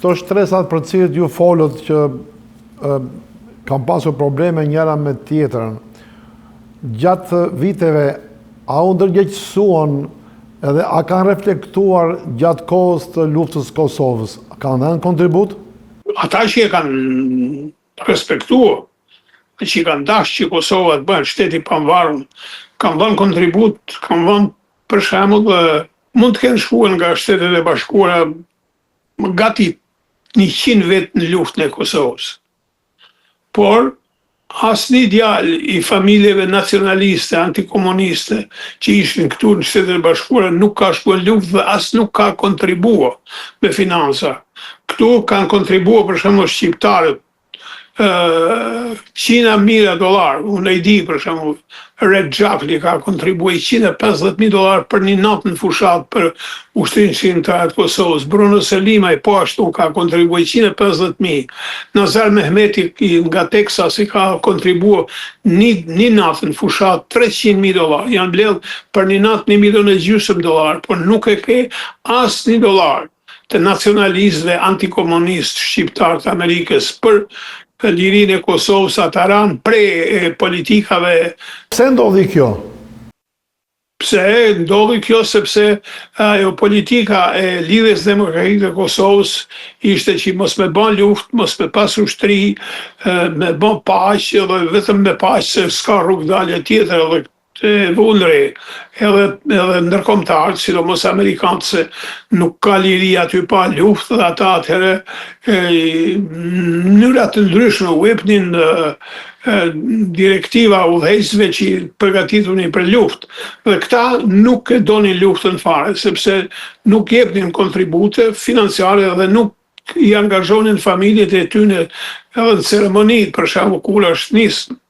këto shtresat për cilët ju folët që kam pasur probleme njëra me tjetrën, gjatë viteve, a u ndërgjegjësuan edhe a kanë reflektuar gjatë kohës të luftës Kosovës? Kanë dhënë kontribut? Ata që e kanë respektuar, që i kanë dashur që Kosova të bëhet shteti i pavarur, kanë dhënë kontribut, kanë dhënë për shembull mund të kenë shkuar nga Shtetet e Bashkuara gati 100 vjet në luftën e Kosovës. Por asnjë djalë i familjeve nacionaliste, antikomuniste që ishin këtu në Shtetet e Bashkuara nuk ka shkuar në luftë dhe as nuk ka kontribuar me financa. Këtu kanë kontribuar për shembull shqiptarët $100,000. Unë e di për shembull Red Jackli ka kontribuar $150,000 për një natë në fushat për Ushtrinë Shqiptare të Kosovës. Bruno Selima po ashtu ka kontribuar $150,000. Nazar Mehmeti nga Texas i ka kontribuar një natë në fushat $300,000. Janë mbledh për një natë $1,500,000, por nuk e ke $1 të nacionalistëve antikomunistë shqiptarë të Amerikës për lirinë e Kosovës, ata ranë prej politikave. Pse ndodhi kjo? Pse ndodhi kjo? Sepse ajo politika e Lidhjes Demokratike të Kosovës ishte që mos me bën luftë, mos me pas ushtri, me bën paqe, dhe vetëm me paqe se s'ka rrugë dalje tjetër, edhe të vundre, edhe ndërkombëtarët, sidomos amerikanët, se nuk ka liri aty pa luftë, dhe ata atëherë mënyra të ndryshme u jepnin direktiva udhëheqësve që përgatituni për luftë. Dhe këta nuk e donin luftën fare, sepse nuk jepnin kontribute financiare dhe nuk i angazhonin familjet e tyre edhe në ceremonitë, për shembull kur është nisë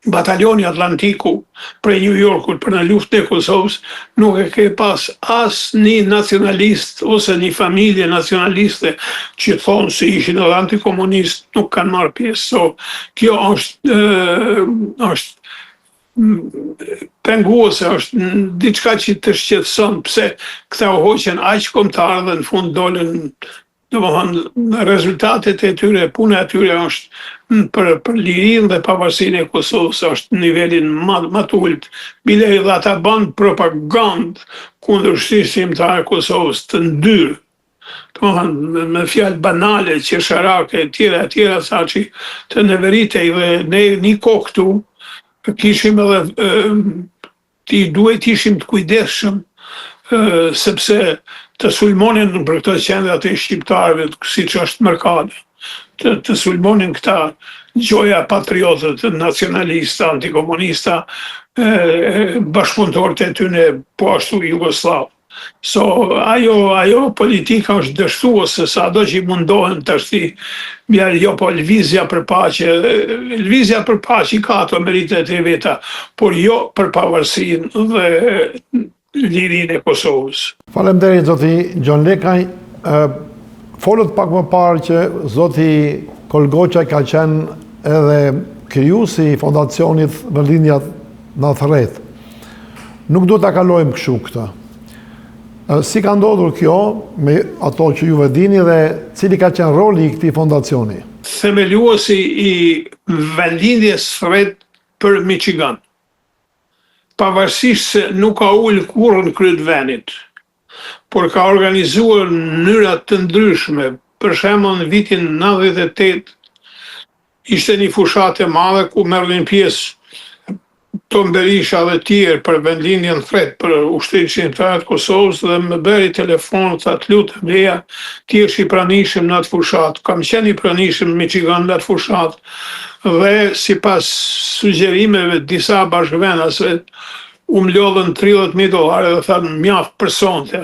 Batalioni Atlantiku prej New Yorkut për në luftën e Kosovës, nuk e ke pas asnjë nacionalist ose një familje nacionaliste që thonë se ishin edhe antikomunistë, nuk kanë marrë pjesë. So, kjo është penguese, është diçka që të shqetëson pse këta u hoqen aq kombëtarë dhe në fund dolën. Domethënë rezultatet e tyre, puna e tyre është për lirinë dhe pavarësinë e Kosovës është nivelin më të ulët. Bile edhe ata bën propagandë kundër Ushtrisë Shqiptare të Kosovës të ndyrë. Domethënë me fjalë banale, qesharake, tjera sa që të neveritej, dhe ne një kohë këtu kishim edhe duhet ishim të kujdesshëm sepse të sulmonin për këto qendrat e shqiptarëve, siç është Merkade, të sulmonin këta gjoja patriotët, nacionalista, antikomunista, bashkëpunëtorët e tyre po ashtu Jugoslav. So, ajo politika është dështuese, sado që i mundohen të jo po lëvizja për paqe. Lëvizja për paqe ka ato meritet e veta, por jo për pavarësinë dhe lirinë e Kosovës. Faleminderit zoti Gjon Lekaj. Folët pak më parë që zoti Kolgoqa ka qenë edhe krijuesi i fondacionit Vëllindjat në Thërret. Nuk do ta kalojmë kështu këtë. Si ka ndodhur kjo me ato që juve dini dhe cili ka qenë roli i këtij fondacioni? Themeluesi i Vëllindjes Thërret për Michigan. Pavarësisht se nuk ka ullë kurrë në krye të vendit, por ka organizuar në mënyra të ndryshme. Për shembull në vitin 98 ishte një fushatë e madhe ku merrnin pjesë Tom Berisha dhe tjerë për Vendlindjen Thërret për Ushtrinë Shqiptare të Kosovës, dhe më bëri telefon, tha të lutem leja ti je i pranishëm në atë fushatë. Kam qenë i pranishëm në Michigan në atë fushatë, dhe sipas sugjerimeve të disa bashkëvenasve u mlodhën $30,000 dhe thanë mjaft për sonte.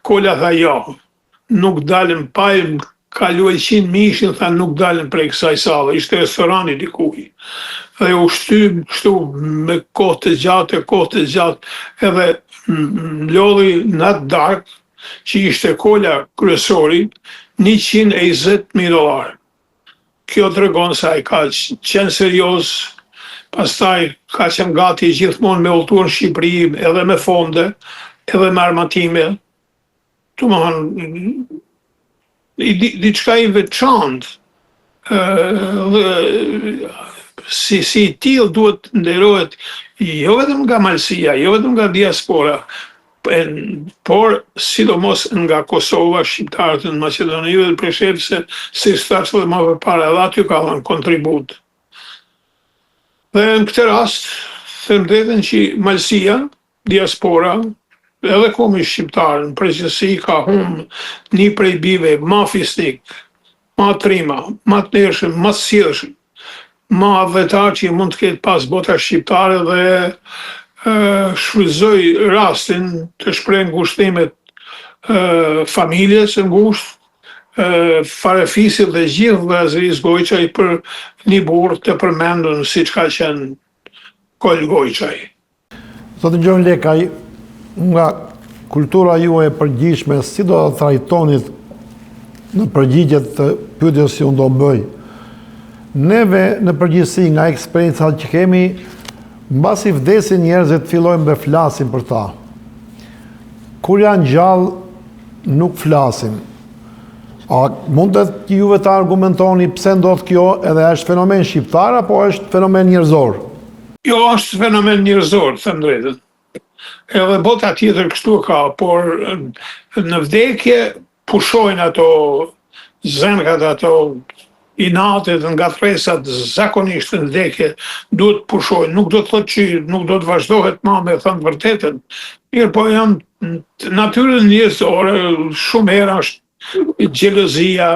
Kola tha jo, nuk dalëm pa kaluaj 100 ishin, tha nuk dalën prej kësaj sallë, ishte restorani dikuj. Dhe u shtym kështu me kohë të gjatë, edhe mlodhi në atë darkë që ishte kola kryesori $120,000. Kjo tregon se ai ka qenë serioz, pastaj ka qenë gati gjithmonë me udhëtuar në Shqipëri, edhe me fonde, edhe me armatime. Domethënë diçka i veçantë, si i tillë duhet nderohet jo vetëm nga Malësia, jo vetëm nga diaspora, por sidomos nga Kosova, shqiptarët në Maqedoni dhe Prishtinë, si thash edhe më përpara, edhe aty ka dhënë kontribut. Dhe në këtë rast, them drejtën që Malësia, diaspora, edhe komi shqiptar në përgjithësi ka humbë një prej bijve ma fisnik, ma trima, ma të nershëm, ma të sjellshëm, ma adhetar që mund të ketë pas bota shqiptare dhe shfrytëzoj rastin të shpreh ngushtimet familjes së ngushtë, farefisit dhe gjithë vëllazërisë Gojçaj për një burr të përmendur siç ka qenë Kol Gojçaj. Zotë Gjon Lekaj, nga kultura juaj e përgjithshme, si do të trajtonit në përgjigjet të pyetjes që unë do bëj? Neve në përgjithësi nga eksperiencat që kemi, mbasi vdesin njerëzit fillojmë dhe flasin për ta. Kur janë gjallë, nuk flasin. A mund të juve të argumentoni pse ndodh kjo, edhe është fenomen shqiptar apo është fenomen njerëzor? Jo, është fenomen njerëzor, them drejtën. Edhe bota tjetër kështu ka, por në vdekje pushojnë ato zenkat, ato inatet, ngatresat, zakonisht në vdekje duhet pushojnë. Nuk do të thotë që nuk do të vazhdohet ma me thënë vërtetën. Mirë, po janë natyrën njerëzore, shumë herë është xhelozia,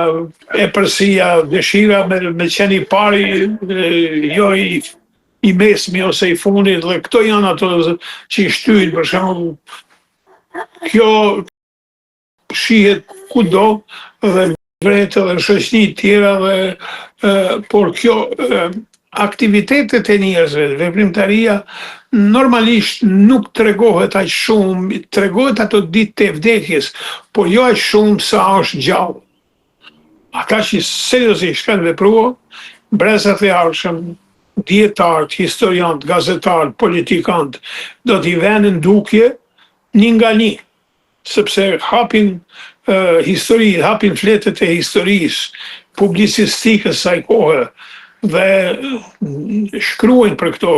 epërsia, dëshira me qenë i pari, jo i mesmi ose i fundit, dhe këto janë ato që i shtyjnë, për shembull, kjo shihet kudo dhe vretë dhe shoqëni tjera dhe por kjo aktivitetet e njerëzve, veprimtaria normalisht nuk tregohet aq shumë, tregohet ato ditë e vdekjes, por jo aq shumë sa është gjallë. Ata që seriozisht kanë vepruar, brezat e ardhshëm, dietarët, historiantë, gazetarët, politikantë, do t'i vënë ndukje një nga një, sepse hapin histori, hapin fletët e historisë, publicistikës saj kohe, dhe shkruajnë për këto,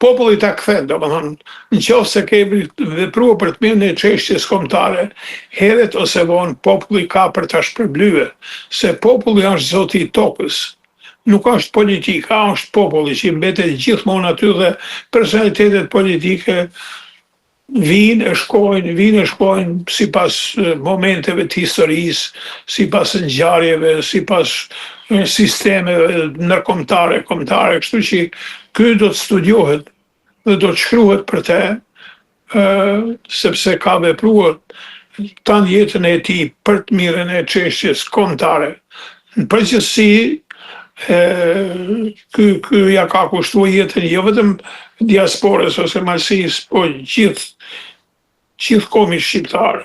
populli ta kthen, domethënë, nëse ke vepruar për të mirën e çështjes kombëtare, herët ose vonë populli ka për ta shpërblyer, se populli është zoti i tokës. Nuk është politika, është populli që mbetet gjithmonë aty dhe personalitetet politike vinë e shkojnë sipas momenteve të historisë, sipas ngjarjeve, sipas sistemeve ndërkombëtare, kombëtare, kështu që ky do të studiohet dhe do të shkruhet për te, sepse ka vepruar tanë jetën e tij për të mirën e çështjes kombëtare. Në përgjithësi, ky ja ka kushtuar jetën jo vetëm diasporës ose Malësisë, po gjithë komi shqiptar.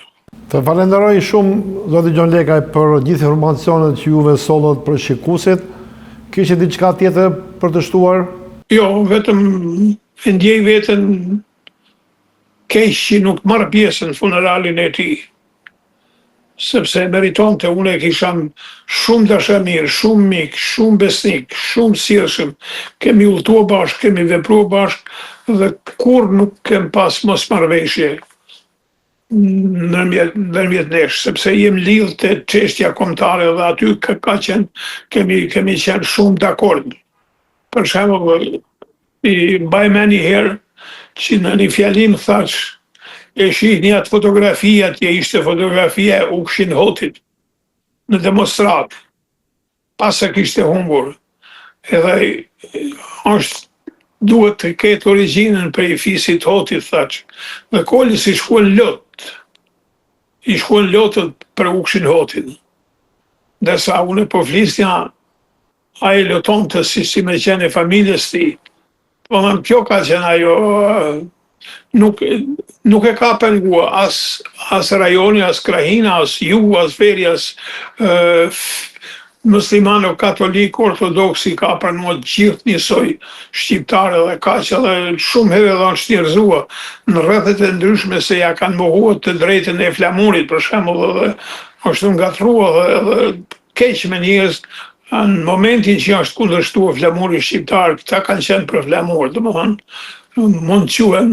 Të falenderoj shumë, zoti Gjon Lekaj, për gjithë informacionet që juve sollët për shikuesit. Kishte diçka tjetër për të shtuar? Jo, vetëm e ndjej veten keq që nuk marr pjesë në funeralin e tij, sepse meritonte. Unë e kisha shumë dashamir, shumë mik, shumë besnik, shumë sjellshëm. Kemi udhëtuar bashkë, kemi vepruar bashkë dhe kur nuk kem pas mosmarrveshje ndërmjet nesh, sepse jem lidhur te çështja kombëtare dhe aty ka qenë, kemi qenë shumë dakord. Për shembull, i mbaj mend një herë që në një fjalim thash, e shihni atë fotografi, atje ishte fotografia e Ukshin Hotit në demonstrat, pas se kishte humbur. Edhe duhet të ketë origjinën prej fisit Hotit, thash. Dhe Koli si shkuan lot, i shkuan lotët për Ukshin Hotin. Ndërsa unë po flisja, ai lotonte si me qenë e familjes tij. Po kjo ka qenë ajo, nuk e ka penguar as rajoni, as krahina, as jugu, as veri, as muslimano, katolik, ortodoksi, ka pranuar gjithë njësoj shqiptare dhe ka që dhe shumë herë edhe është njerëzuar në rrethet e ndryshme se ja kanë mohuar të drejtën e flamurit, për shembull, dhe është ngatruar dhe keq me njerëz në momentin që është kundërshtuar flamuri shqiptar, këta kanë qenë për flamur, domethënë mund të quhen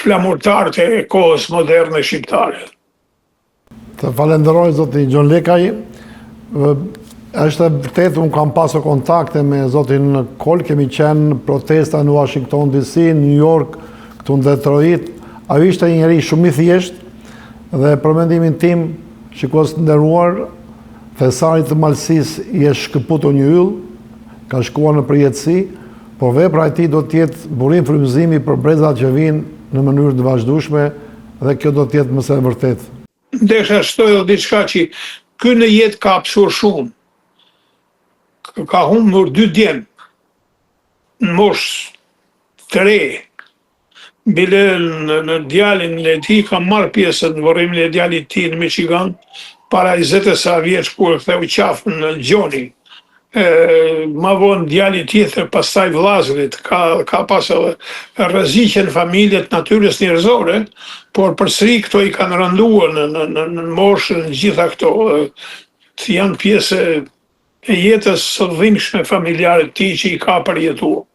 flamurtarët e kohës moderne shqiptare. Të falenderoj zotin Gjon Lekaj. Është vërtet, unë kam pasur kontakte me zotin Kol, kemi qenë protesta në Washington DC, New York, këtu në Detroit. Ai ishte një njeri shumë i thjeshtë dhe për mendimin tim, shikues të nderuar, thesarit të Malësisë i është shkëputur një yll, ka shkuar në përjetësi, por vepra e tij do të jetë burim frymëzimi për brezat që vinë në mënyrë të vazhdueshme dhe kjo do të jetë mëse e vërtetë. Ndesha shtoj edhe diçka që ky në jetë ka absurd shumë. Ka humbur 2 djem në moshë të re. Bile në djalin e tij ka marrë pjesë në varrimin e djalit të tij në Michigan para 20 sa vjeç kur ktheu qafën në Gjoni. Ma vonë djali tjetër, pastaj vllazërit, ka pas edhe rreziqe në familjet natyrës njerëzore, por përsëri këto i kanë rënduar në moshën gjitha këto, janë pjesë e jetës së dhimbshme familjare të tij që i ka përjetuar.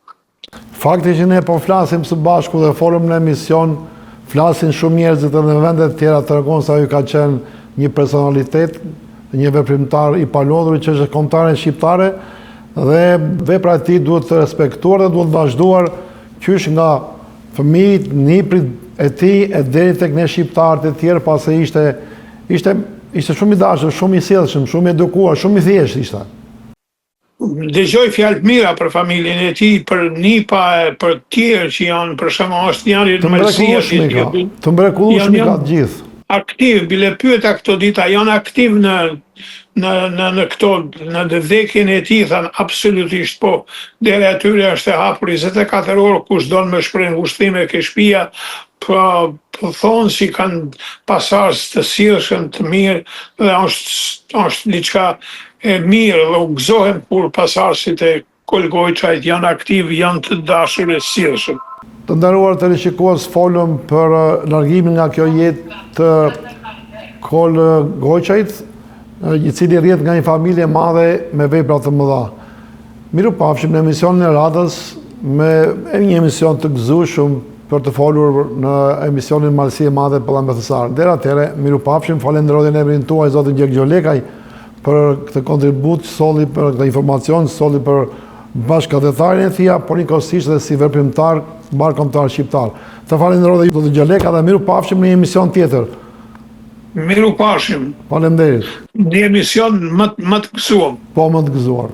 Fakti që ne po flasim së bashku dhe folëm në emision, flasin shumë njerëzit edhe në vendet tjera tregon se ai ka qenë një personalitet, një veprimtar i palodhur që është kombëtare shqiptare dhe vepra e tij duhet të respektuar dhe duhet vazhduar qysh nga fëmijët, niprit e tij e deri tek ne shqiptarët e tjerë, pasi ishte shumë i dashur, shumë i sjellshëm, shumë i edukuar, shumë i thjeshtë ishte. Dëgjoj fjalë të mira për familjen e tij, për nipa, për tjerë që janë, për shembull, është njëri në Malësia, të mrekullueshëm ka të gjithë. Aktiv, bile pyeta këto dita, janë aktiv në këto, në vdekjen e tij, thanë absolutisht po, deri atyre është e hapur 24 orë, kush don me shpreh ushtime ke shtëpia, po thonë si kanë pasardhës të sjellshëm, të mirë, dhe është diçka e mirë dhe u gëzohem kur pasardhësit e Kolgojçajt janë aktiv, janë të dashur e sjellshëm. Të nderuar teleshikues, folëm për largimin nga kjo jetë të Kolgojçajt, i cili rrjet nga një familje madhe me vepra të mëdha. Mirupafshim në emisionin e radhës me një emision të gëzueshëm për të folur në emisionin Malësi e Madhe Pëllamethësar. Deri atëherë, mirupafshim, falenderoj në emrin tuaj zotin Gjon Lekaj për këtë kontribut, solli për këtë informacion, solli për bashkëdhetarin e tija, por njëkohësisht dhe si veprimtar barkombëtar shqiptar. Të falenderoj dhe zotin Gjon Lekaj dhe mirupafshim në një emision tjetër. Mirupafshim. Faleminderit. Një emision më të gëzuar. Po, më të gëzuar.